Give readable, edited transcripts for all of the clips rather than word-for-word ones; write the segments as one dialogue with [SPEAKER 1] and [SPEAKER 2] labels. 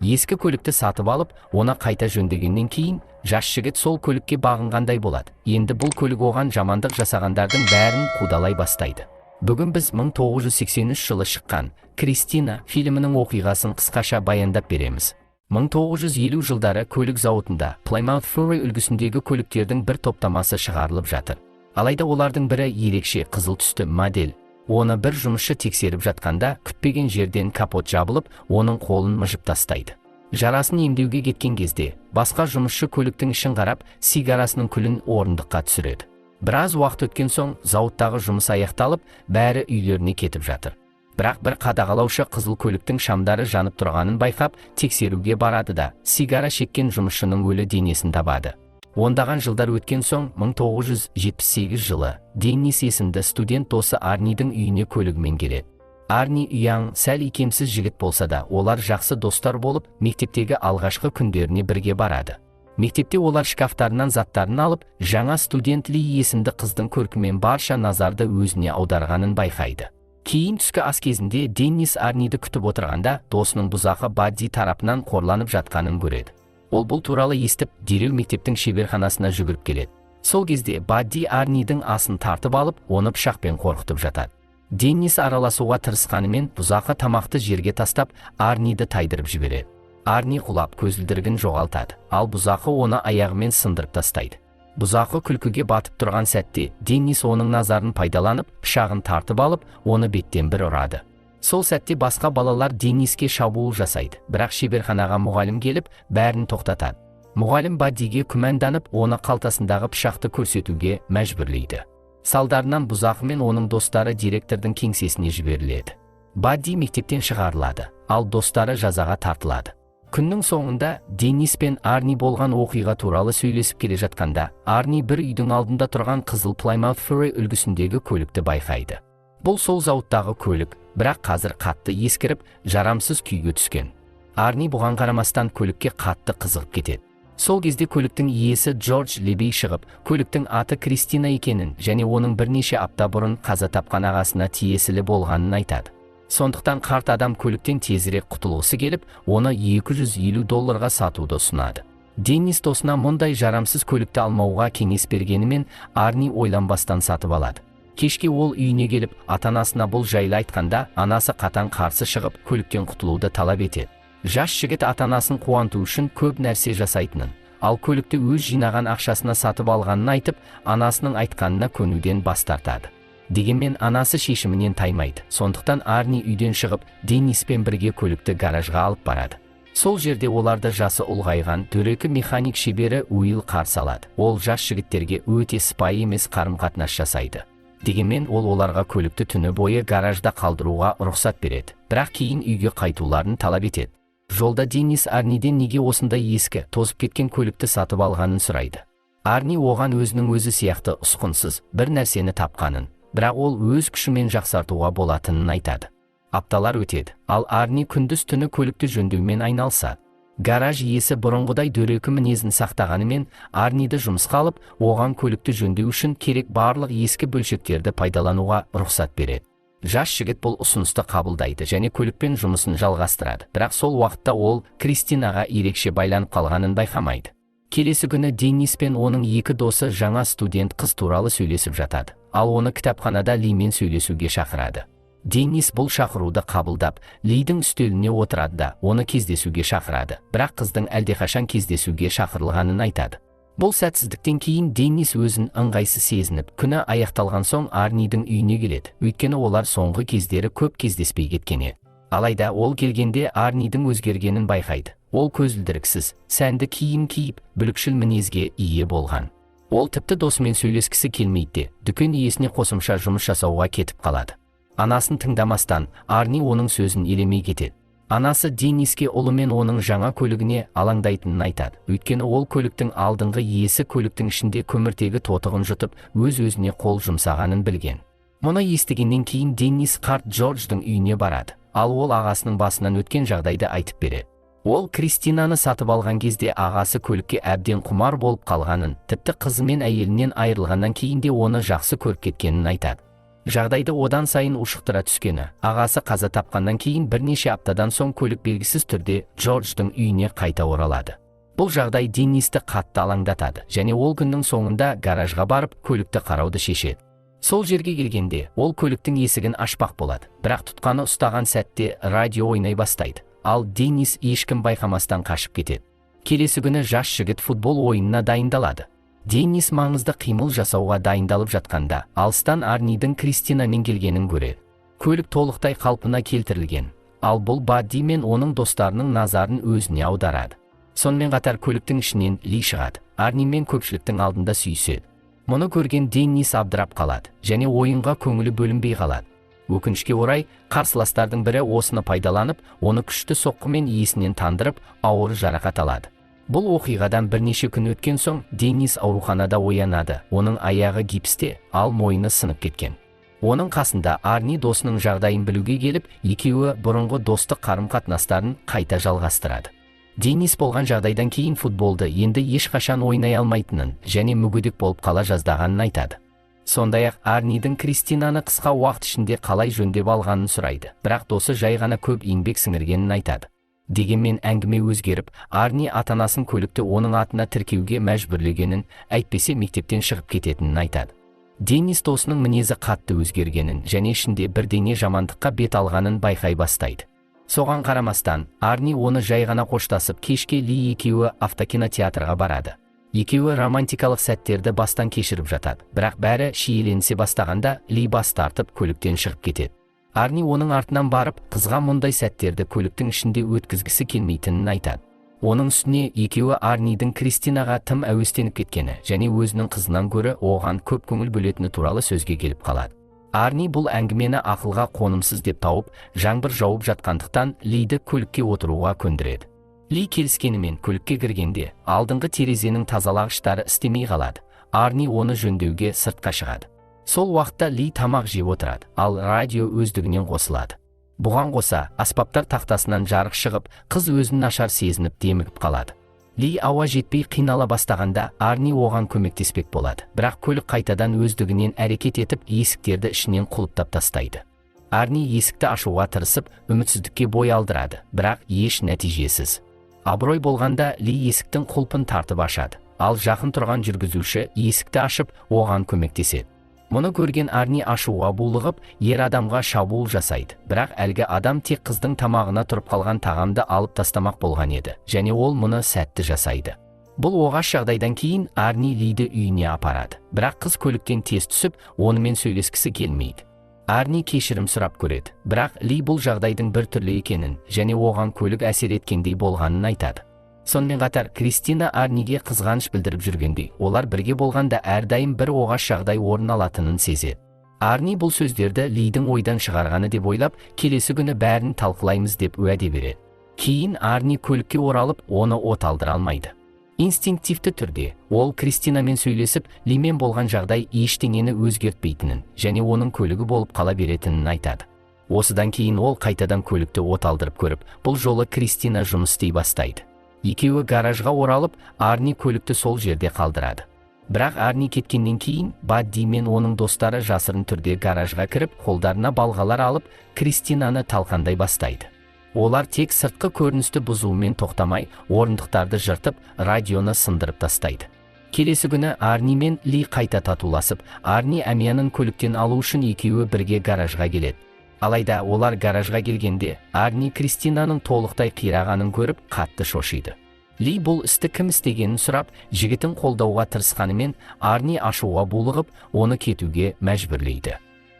[SPEAKER 1] Ескі көлікті сатып алып, оны қайта жөндегеннен кейін, жас жігіт сол көлікке бағынғандай болады. Енді бұл көлік оған жамандық жасағандардың бәрін қудалай бастайды. Бүгін біз 1983 жылы шыққан «Кристина» фильмінің оқиғасын қысқаша баяндап береміз. 1950 жылдары көлік зауытында Plymouth Fury үлгісіндегі көліктердің бір топтамасы шығарылып жатыр. Алайда олардың бірі ерекше қызыл түсті модель. Оны бір жұмысшы тексеріп жатқанда, күтпеген жерден капот жабылып, оның қолын мыжып тастайды. Жарасын емдеуге кеткен кезде, басқа жұмысшы көліктің ішін қарап, сигарасының күлін орындыққа түсіреді. Біраз уақыт өткен соң, зауыттағы жұмыс аяқталып, бәрі үйлеріне кетіп жатыр. Бірақ бір қадағалаушы қызыл көліктің шамдары жанып тұрғанын байқап, тексеруге барады да, сигара шеккен жұмысшының өлі денесін табады. Ондаған жылдар өткен соң, 1978 жылы, Деннис есімді студент досы Арнидің үйіне көлігімен келеді. Арни ұяң, сәл икемсіз жігіт болса да, олар жақсы достар болып, мектептегі алғашқы күндеріне бірге барады. Мектепте олар шкафтарынан заттарын алып, жаңа студент Ли есімді қыздың көркімен барша назарды өзіне аударғанын байқайды. Кейін түскі ас кезінде Деннис Арниді күтіп отырғанда, досының бұзақы Бадди тарапынан қорланып жатқанын көреді. Ол бұл туралы естіп, дереу мектептің шеберханасына жүгіріп келеді. Сол кезде Бадди Арнидің асын тартып алып, оны пышақпен қорқытып жатады. Деннис араласуға тырысқанымен, бұзақы тамақты жерге тастап, Арниді тайдырып жібереді. Арни құлап көзілдірігін жоғалтады, ал бұзақы оны аяғымен сындырып тастайды. Бұзақы күлкіге батып тұрған сәтте, Деннис оның назарын пайдаланып, пышағын тартып алып, оны беттен бір ұрады. Сол сәтте басқа балалар Денниске шабуыл жасайды, бірақ шеберханаға мұғалім келіп, бәрін тоқтатады. Мұғалім Баддиге күмәнданып, оны қалтасындағы пышақты көрсетуге мәжбүрлейді. Салдарынан бұзақы мен оның достары директордың кеңсесіне жіберіледі. Бадди мектептен шығарылады, ал достары жазаға тартылады. Күннің соңында Деннис пен Арни болған оқиға туралы сөйлесіп келе жатқанда, Арни бір үйдің алдында тұрған қызыл Plymouth Fury үлгісіндегі көлікті байқайды. Бұл сол зауыттағы көлік, бірақ қазір қатты ескіріп, жарамсыз күйге түскен. Арни бұған қарамастан көлікке қатты қызығып кетеді. Сол кезде көліктің иесі Джордж Лебей шығып, көліктің аты Кристина екенін және оның бірнеше апта бұрын қаза тапқан ағасына тиесілі болғанын айтады. Сондықтан қарт адам көліктен тезірек құтылғысы келіп, оны $250 сатуды ұсынады. Деннис досына мұндай жарамсыз көлікті алмауға кеңес бергенімен, Арни ойланбастан сатып алады. Кешке ол үйіне келіп, ата-анасына бұл жайлы айтқанда, анасы қатаң қарсы шығып, көліктен құтылуды талап етеді. Жас жігіт ата-анасын қуанту үшін көп нәрсе жасайтынын, ал көлікті өз жинаған ақшасына сатып алғанын айтып, анасының айтқанына көнуден бас тартады. Дегенмен анасы шешімінен таймайды. Сондықтан Арни үйден шығып, Денниспен бірге көлікті гаражға алып барады. Сол жерде оларды жасы ұлғайған дөрекі механик шебері Уилл қарсы алады. Ол жас жігіттерге өте сыпайы емес қарым-қатынас жасайды. Дегенмен ол оларға көлікті түні бойы гаражда қалдыруға рұқсат береді, бірақ кейін үйге қайтуларын талап етеді. Жолда Деннис Арниден неге осындай ескі, тозып кеткен көлікті сатып алғанын сұрайды. Арни оған өзінің өзі сияқты ұсқынсыз бір нәрсені тапқанын, бірақ ол өз күшімен жақсартуға болатынын айтады. Апталар өтеді, ал Арни күндіз түні көлікті жөндеумен айналысады. Гараж иесі бұрынғыдай дөрекі мінезін сақтағанымен, Арниді жұмысқа алып, оған көлікті жөндеу үшін керек барлық ескі бөлшектерді пайдалануға рұқсат береді. Жас жігіт бұл ұсынысты қабылдайды және көлікпен жұмысын жалғастырады, бірақ сол уақытта ол Кристинаға ерекше байланып қалғанын байқамайды. Келесі күні Деннис пен оның екі досы жаңа студент қыз туралы сөйлесіп жатады, ал оны кітапханада Лимен сөйлесуге шақырады. Деннис бұл шақыруды қабылдап, Лидің үстеліне отырады да, оны кездесуге шақырады, бірақ қыздың әлдеқашан кездесуге шақырылғанын айтады. Бұл сәтсіздіктен кейін Деннис өзін ыңғайсыз сезініп, күні аяқталған соң Арнидің үйіне келеді, өйткені олар соңғы кездері көп кездеспей кеткен еді. Алайда ол келгенде Арнидің өзгергенін байқайды. Ол көзілдіріксіз, сәнді киім киіп, бүлікшіл мінезге ие болған. Ол тіпті досымен сөйлескісі келмейді, дүкен иесіне қосымша жұмыс жасауға кетіп қалады. Анасын тыңдамастан, Арни оның сөзін елемей кетеді. Анасы Денниске ұлы мен оның жаңа көлігіне алаңдайтынын айтады, өйткені ол көліктің алдыңғы иесі көліктің ішінде көміртегі тотығын жұтып, өз-өзіне қол жұмсағанын білген. Мұны естігеннен кейін Деннис қарт Джордждың үйіне барады, ал ол ағасының басынан өткен жағдайды айтып береді. Ол Кристинаны сатып алған кезде ағасы көлікке әбден құмар болып қалғанын, тіпті қызы мен әйелінен айырылғаннан кейін де оны жақсы көріп кеткенін айтады. Жағдайды одан сайын ушықтыра түскені, ағасы қаза тапқаннан кейін бірнеше аптадан соң көлік белгісіз түрде Джордждың үйіне қайта оралады. Бұл жағдай Деннисті қатты алаңдатады және ол күннің соңында гаражға барып көлікті қарауды шешеді. Сол жерге келгенде ол көліктің есігін ашпақ болады, бірақ тұтқаны ұстаған сәтте радио ойнай бастайды, ал Деннис ешкім байқамастан қашып кетеді. Келесі күні жас жігіт футбол ойынына дайындалады. Деннис маңызды қимыл жасауға дайындалып жатқанда, алыстан Арнидің Кристинамен келгенін көреді. Көлік толықтай қалпына келтірілген, ал бұл Бадди мен оның достарының назарын өзіне аударады. Сонымен қатар көліктің ішінен Ли шығады, Арни мен көпшіліктің алдында сүйіседі. Мұны көрген Деннис абдырап қалады және ойынға көңілі бөлінбей қалады. Өкінішке орай, қарсыластардың бірі осыны пайдаланып, оны күшті соққымен есінен тандырып, ауыр жарақат алады. Бұл оқиғадан бірнеше күн өткен соң Деннис ауруханада оянады. Оның аяғы гипсте, ал мойны сынып кеткен. Оның қасында Арни досының жағдайын білуге келіп, екеуі бұрынғы достық қарым-қатынастарын қайта жалғастырады. Деннис болған жағдайдан кейін футболды енді ешқашан ойнай алмайтынын және мүгедек болып қала жаздағанын айтады. Сондай-ақ Арнидің Кристинаны қысқа уақыт ішінде қалай жөндеп алғанын сұрайды, бірақ досы жай ғана көп еңбек сіңіргенін айтады. Дегенмен әңгіме өзгеріп, Арни атанасын көлікті оның атына тіркеуге мәжбүрлегенін, әйтпесе мектептен шығып кететінін айтады. Деннис досының мінезі қатты өзгергенін және ішінде бірдеңе жамандыққа бет алғанын байқай бастайды. Соған қарамастан, Арни оны жай ғана қоштасып, кешке Ли екеуі автокинотеатрға барады. Екеуі романтикалық сәттерді бастан кешіріп жатады, бірақ бәрі шиеленісе бастағанда Ли бас тартып көліктен шығып кетеді. Арни оның артынан барып, қызға мұндай сәттерді көліктің ішінде өткізгісі келмейтінін айтады. Оның үстіне екеуі Арнидің Кристинаға тым әуестеніп кеткені және өзінің қызынан гөрі оған көп көңіл бөлетіні туралы сөзге келіп қалады. Арни бұл әңгімені ақылға қонымсыз деп тауып, жаңбыр жауып жатқандықтан Лиді көлікке отыруға көндіреді. Ли келіскенімен көлікке кіргенде, алдыңғы терезенің тазалағыштары істемей қалады. Арни оны жөндеуге сыртқа шығады. Сол уақытта Ли тамақ жеп отырады, ал радио өздігінен қосылады. Бұған қоса, аспаптар тақтасынан жарық шығып, қыз өзін нашар сезініп демігіп қалады. Ли ауа жетпей қинала бастағанда Арни оған көмектеспек болады, бірақ көлік қайтадан өздігінен әрекет етіп, есіктерді ішінен құлыптап тастайды. Арни есікті ашуға тырысып, үмітсіздікке бой алдырады, бірақ еш нәтижесіз. Абырой болғанда Ли есіктің құлпын тартып ашады, ал жақын тұрған жүргізуші есікті ашып, оған көмектеседі. Мұны көрген Арни ашуға булығып, ер адамға шабуыл жасайды, бірақ әлгі адам тек қыздың тамағына тұрып қалған тағамды алып тастамақ болған еді, және ол мұны сәтті жасайды. Бұл оғаш жағдайдан кейін Арни Лиді үйіне апарады, бірақ қыз көліктен тез түсіп, онымен сөйлескісі келмейді. Арни кешірім сұрап көреді, бірақ Ли бұл жағдайдың бір түрлі екенін және оған көлік әсер еткендей болғанын айтады. Сонымен қатар Кристина Арниге қызғаныш білдіріп жүргендей, олар бірге болғанда әрдайым бір оғаш жағдай орын алатынын сезеді. Арни бұл сөздерді Лидің ойдан шығарғаны деп ойлап, келесі күні бәрін талқылаймыз деп уәде береді. Кейін Арни көлікке оралып, оны от алдыра алмайды. Инстинктивті түрде ол Кристинамен сөйлесіп, Лимен болған жағдай ештеңені өзгертпейтінін және оның көлігі болып қала беретінін айтады. Осыдан кейін ол қайтадан көлікті от алдырып көріп, бұл жолы Кристина жұмыс істей бастайды. Екеуі гаражға оралып, Арни көлікті сол жерде қалдырады. Бірақ Арни кеткеннен кейін, Бадди мен оның достары жасырын түрде гаражға кіріп, қолдарына балғалар алып, Кристинаны талқандай бастайды. Олар тек сыртқы көріністі бұзуымен тоқтамай, орындықтарды жыртып, радионы сындырып тастайды. Келесі күні Арни мен Ли қайта татуласып, Арни әмиянын көліктен алу үшін екеуі бірге гаражға келеді. Алайда олар гаражға келгенде, Арни Кристинаның толықтай қирағанын көріп, қатты шошиды. Ли бұл істі кім істегенін сұрап, жігітін қолдауға тырысқанымен, Арни ашуға булығып, оны кетуге мәжбүрлейді.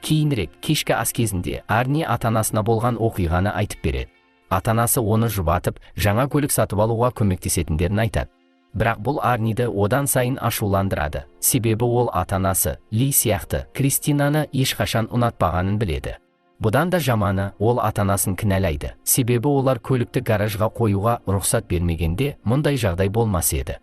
[SPEAKER 1] Кейінірек, кешкі ас кезінде Арни атанасына болған оқиғаны айтып береді. Атанасы оны жұбатып, жаңа көлік сатып алуға көмектесетіндерін айтады. Бірақ бұл Арниді одан сайын ашуландырады, себебі ол атанасы Ли сияқты Кристинаны ешқашан ұнатпағанын біледі. Бұдан да жаманы, ол атанасын кінәлайды, себебі олар көлікті гаражға қоюға рұқсат бермегенде мұндай жағдай болмас еді.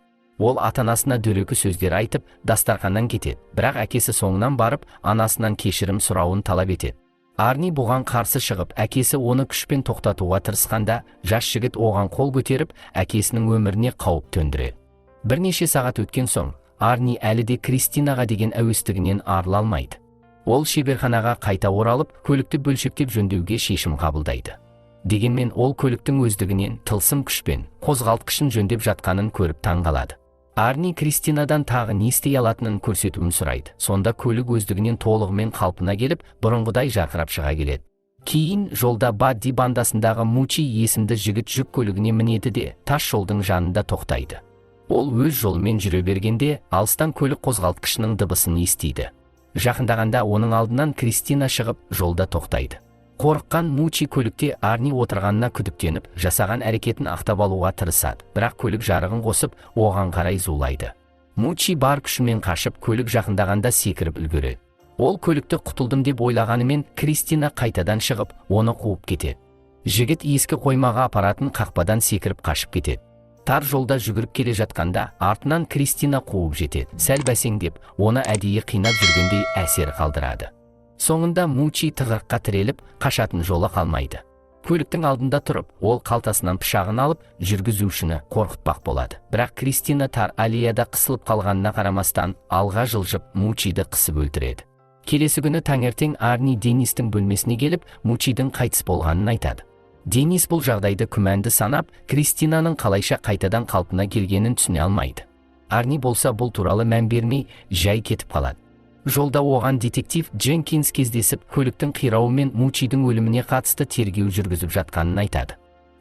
[SPEAKER 1] Ол атанасына дөрекі сөздер айтып, дастарханнан кетеді, бірақ әкесі соңынан барып, анасынан кешірім сұрауын талап етеді. Арни бұған қарсы шығып, әкесі оны күшпен тоқтатуға тырысқанда, жас жігіт оған қол көтеріп, әкесінің өміріне қауіп төндіреді. Бірнеше сағат өткен соң, Арни әлі де Кристинаға деген әуестігінен арыла алмайды. Ол шеберханаға қайта оралып, көлікті бөлшектеп жөндеуге шешім қабылдайды. Дегенмен ол көліктің өздігінен тылсым күшпен қозғалтқышын жөндеп жатқанын көріп таңғалады. Арни Кристинадан тағы не істей алатынын көрсетуін сұрайды. Сонда көлік өздігінен толығымен қалпына келіп, бұрынғыдай жарқырап шыға келеді. Кейін жолда Бадди бандасындағы Мучи есімді жігіт жүк көлігіне мінеді де тас жолдың жанында тоқтайды. Ол өз жолымен жүре бергенде алыстан көлік қозғалтқышының дыбысын естиді. Жақындағанда оның алдынан Кристина шығып жолда тоқтайды. Қорыққан Мучи көлікте Арни отырғанына күдіктеніп, жасаған әрекетін ақтап алуға тырысады, бірақ көлік жарығын қосып, оған қарай зулайды. Мучи бар күшімен қашып, көлік жақындағанда секіріп үлгереді. Ол көлікті құтылдым деп ойлағанымен Кристина қайтадан шығып, оны қуып кетеді. Жігіт ескі қоймаға апаратын қақпадан секіріп қашып кетеді. Тар жолда жүгіріп келе жатқанда артынан Кристина қуып жетеді. Сәл бәсеңдеп, оны әдейі қинап жүргендей әсер қалдырады. Соңында Мучи тығырыққа тіреліп, қашатын жолы қалмайды. Көліктің алдында тұрып, ол қалтасынан пышағын алып, жүргізушіні қорқытпақ болады. Бірақ Кристина тар аллеяда қысылып қалғанына қарамастан, алға жылжып, Мучиді қысып өлтіреді. Келесі күні таңертең Арни Денистің бөлмесіне келіп, Мучидің қайтыс болғанын айтады. Денис бұл жағдайды күмәнді санап, Кристинаның қалайша қайтадан қалпына келгенін түсіне алмайды. Арни болса бұл туралы мән бермей, жай кетіп қалады. Жолда оған детектив Дженкинс кездесіп, көліктің қирауы мен Мучидің өліміне қатысты тергеу жүргізіп жатқанын айтады.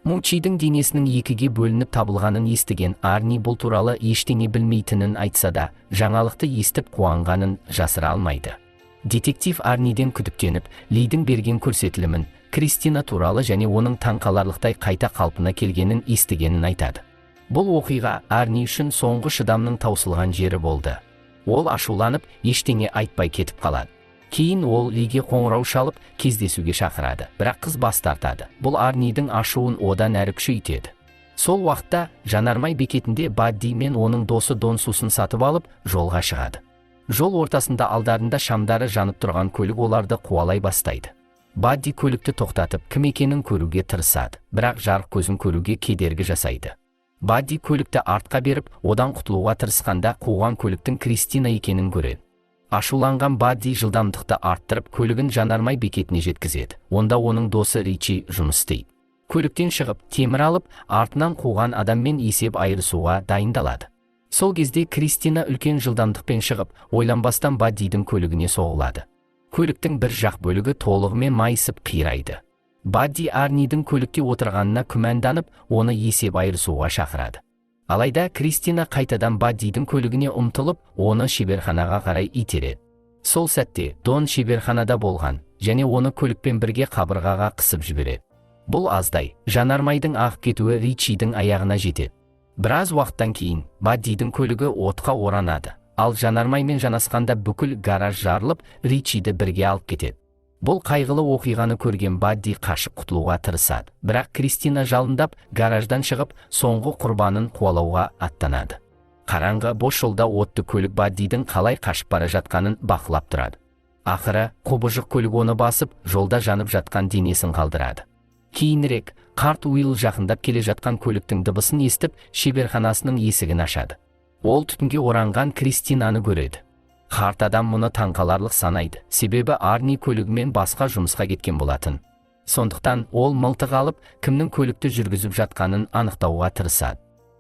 [SPEAKER 1] Мучидің денесінің екіге бөлініп табылғанын естіген Арни бұл туралы ештеңе білмейтінін айтса да, жаңалықты естіп қуанғанын жасыра алмайды. Детектив Арниден күдіктеніп, Лидің берген көрсетілімін, Кристина туралы және оның таңқаларлықтай қайта қалпына келгенін естігенін айтады. Бұл оқиға Арни үшін соңғы шыдамның таусылған жері болды. Ол ашуланып, ештеңе айтпай кетіп қалады. Кейін ол Лиге қоңырау шалып, кездесуге шақырады, бірақ қыз бас тартады. Бұл Арнидің ашуын одан әрі күшейтеді. Сол уақытта жанармай бекетінде Бадди мен оның досы Донсусын сатып алып, жолға шығады. Жол ортасында алдарында шамдары жанып тұрған көлік оларды қуалай бастайды. Бадди көлікті тоқтатып, кім екенін көруге тырысады, бірақ жарық көзін көруге кедергі жасайды. Бадди көлікті артқа беріп, одан құтылуға тырысқанда қуған көліктің Кристина екенін көреді. Ашуланған Бадди жылдамдықты арттырып, көлігін жанармай бекетіне жеткізеді. Онда оның досы Ричи жұмыс істейді. Көліктен шығып, темір алып, артынан қуған адаммен есеп айырысуға дайындалады. Сол кезде Кристина үлкен жылдамдықпен шығып, ойланбастан Баддидің көлігіне соғылады. Көліктің бір жақ бөлігі толығымен майысып қирайды. Бадди Арнидің көлікте отырғанына күмәнданып, оны есеп айырысуға шақырады. Алайда Кристина қайтадан Баддидің көлігіне ұмтылып, оны шеберханаға қарай итереді. Сол сәтте Дон шеберханада болған және оны көлікпен бірге қабырғаға қысып жібереді. Бұл аздай, жанармайдың ағып кетуі Ричидің аяғына жетеді. Біраз уақыттан кейін Баддидің көлігі отқа оранады, ал жанармаймен жанасқанда бүкіл гараж жарылып, Ричиді бірге алып кетеді. Бұл қайғылы оқиғаны көрген Бадди қашып құтылуға тырысады, бірақ Кристина жалындап гараждан шығып, соңғы құрбанын қуалауға аттанады. Қараңғы бос жолда отты көлік Баддидің қалай қашып бара жатқанын бақылап тұрады. Ақыры қобыжық көлік оны басып, жолда жанып жатқан денесін қалдырады. Кейінірек қарт Уилл жақындап келе жатқан көліктің дыбысын естіп, шеберханасының есігін ашады. Ол түтінге оранған Кристинаны көреді. Қарт адам мұны таңқаларлық санайды, себебі Арни көлігімен басқа жұмысқа кеткен болатын. Сондықтан ол мылтық алып, кімнің көлікті жүргізіп жатқанын анықтауға тырысады.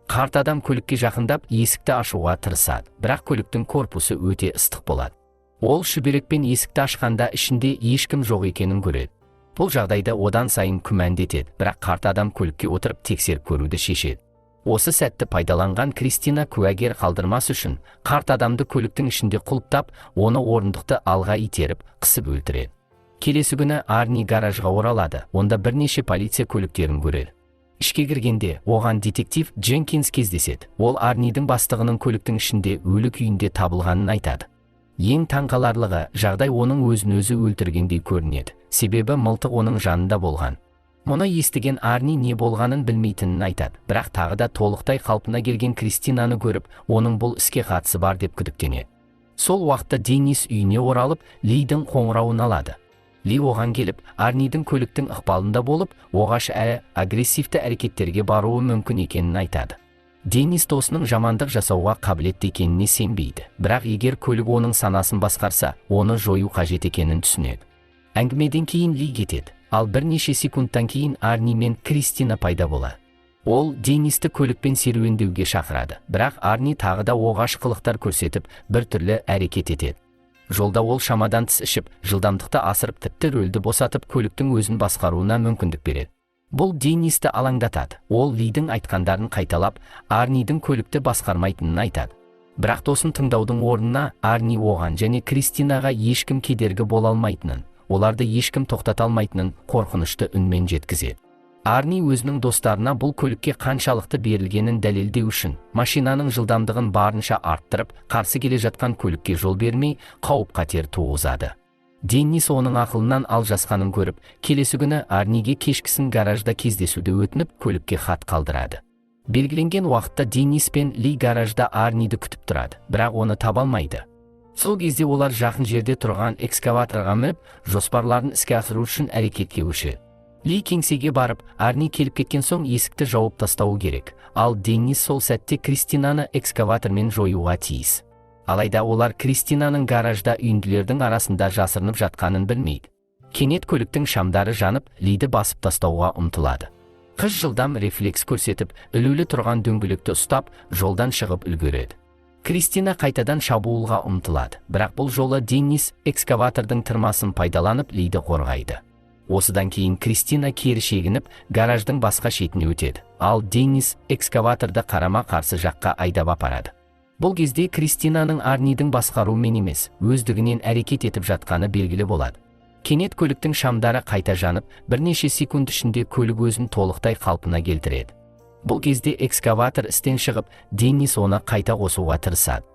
[SPEAKER 1] Қарт адам көлікке жақындап, есікті ашуға тырысады, бірақ көліктің корпусы өте ыстық болады. Ол шүберекпен есікті ашқанда ішінде ешкім жоқ екенін көреді. Бұл жағдайда одан сайын күмәндетеді, бірақ қарт адам көлікке отырып тексеріп көруді шешеді. Осы сәтті пайдаланған Кристина куәгер қалдырмас үшін қарт адамды көліктің ішінде құлыптап, оны орындықты алға итеріп, қысып өлтіреді. Келесі күні Арни гаражға оралады, онда бірнеше полиция көліктерін көреді. Ішке кіргенде оған детектив Дженкинс кездеседі. Ол Арнидің бастығының көліктің ішінде өлі күйінде табылғанын айтады. Ең таңқаларлығы, жағдай оның өзін-өзі өлтіргендей көрінеді, себебі мылтық оның жанында болған. Мұны естіген Арни не болғанын білмейтінін айтады, бірақ тағы да толықтай қалпына келген Кристинаны көріп, оның бұл іске қатысы бар деп күдіктенеді. Сол уақытта Денис үйіне оралып, Лидің қоңырауын алады. Ли оған келіп, Арнидің көліктің ықпалында болып, оғаш әрі агрессивті әрекеттерге баруы мүмкін екенін айтады. Деннис досының жамандық жасауға қабілетті екеніне сенбейді, бірақ егер көлік оның санасын басқарса, оны жою қажет екенін түсінеді. Әңгімеден кейін Ли кетеді, ал бірнеше секундтан кейін Арни мен Кристина пайда болады. Ол Деннисті көлікпен серуендеуге шақырады, бірақ Арни тағы да оғаш қылықтар көрсетіп, бір түрлі әрекет етеді. Жолда ол шамадан тыс ішіп, жылдамдықты асырып, тіпті рөлді босатып, көліктің өзін басқаруына мүмкіндік береді. Бұл Деннисті алаңдатады. Ол Лидің айтқандарын қайталап, Арнидің көлікті басқармайтынын айтады. Бірақ досын тыңдаудың орнына Арни оған және Кристинаға ешкім кедергі бола алмайтынын, оларды ешкім тоқтата алмайтынын қорқынышты үнмен жеткізеді. Арни өзінің достарына бұл көлікке қаншалықты берілгенін дәлелдеу үшін машинаның жылдамдығын барынша арттырып, қарсы келе жатқан көлікке жол бермей, қауіп-қатер туғызады. Деннис оның ақылынан алжасқанын көріп, келесі күні Арниге кешкісін гаражда кездесуді өтініп, көлікке хат қалдырады. Белгіленген уақытта Деннис пен Ли гаражда Арниді күтіп тұрады, бірақ оны таба алмайды. Сол кезде олар жақын жерде тұрған экскаваторға мініп, жоспарларын іске асыру үшін әрекетке көшеді. Ли кеңсеге барып, Арни келіп кеткен соң есікті жауып тастауы керек, ал Деннис сол сәтте Кристинаны экскаватормен жоюға тиіс. Алайда олар Кристинаның гаражда үйінділердің арасында жасырынып жатқанын білмейді. Кенет көліктің шамдары жанып, Лиді басып тастауға ұмтылады. Қыз жылдам рефлекс көрсетіп, ілулі тұрған дөңгелекті ұстап, жолдан шығып үлгереді. Кристина қайтадан шабуылға ұмтылады, бірақ бұл жолы Деннис экскаватордың тырмасын пайдаланып Лиді қорғайды. Осыдан кейін Кристина кері шегініп, гараждың басқа шетіне өтеді, ал Деннис экскаваторды қарама-қарсы жаққа айдап апарады. Бұл кезде Кристинаның Арнидің басқаруымен емес, өздігінен әрекет етіп жатқаны белгілі болады. Кенет көліктің шамдары қайта жанып, бірнеше секунд ішінде көлік өзін толықтай қалпына келтіреді. Бұл кезде экскаватор істен шығып, Деннис оны қайта қосуға тырысады.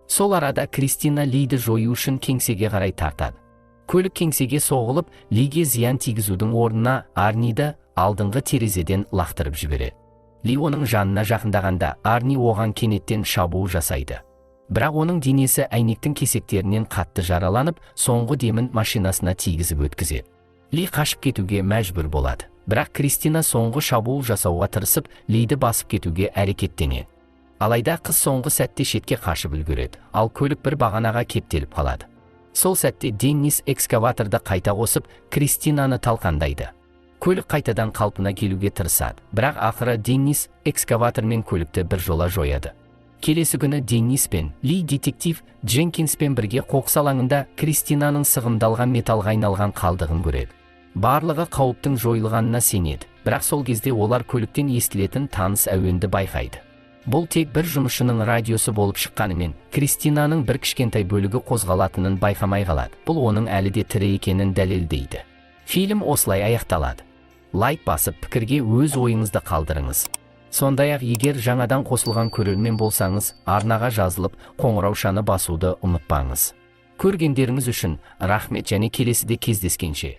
[SPEAKER 1] Сол арада Кристина Лиді жою үшін кеңсеге қарай тартады. Көлік кеңсеге соғылып, Лиге зиян тигізудің орнына Арниді алдыңғы терезеден лақтырып жібереді. Ли оның жанына жақындағанда, Арни оған кенеттен шабуыл жасайды. Бірақ оның денесі әйнектің кесектерінен қатты жараланып, соңғы демін машинасына тигізіп өткізеді. Ли қашып кетуге мәжбүр болады. Бірақ Кристина соңғы шабуыл жасауға тырысып, Лиді басып кетуге әрекеттенеді. Алайда қыз соңғы сәтте шетке қашып үлгереді, ал көлік бір бағанаға кептеліп қалады. Сол сәтте Деннис экскаваторды қайта қосып, Кристинаны талқандайды. Көлік қайтадан қалпына келуге тырысады, бірақ ақыры Деннис экскаватормен көлікті бір жола жояды. Келесі күні Деннис пен Ли детектив Дженкинспен бірге қоқыс алаңында Кристинаның сығымдалған металға айналған қалдығын көреді. Барлығы қауіптің жойылғанына сенеді, бірақ сол кезде олар көліктен естілетін таныс әуенді байқайды. Бұл тек бір жұмысшының радиосы болып шыққанымен, Кристинаның бір кішкентай бөлігі қозғалатынын байқамай қалады. Бұл оның әлі де тірі екенін дәлелдейді. Фильм осылай аяқталады. Лайк басып, пікірге өз ойыңызды қалдырыңыз. Сондай-ақ егер жаңадан қосылған көрермен болсаңыз, арнаға жазылып, қоңыраушаны басуды ұмытпаңыз. Көргендеріңіз үшін рахмет және келесіде кездескенше.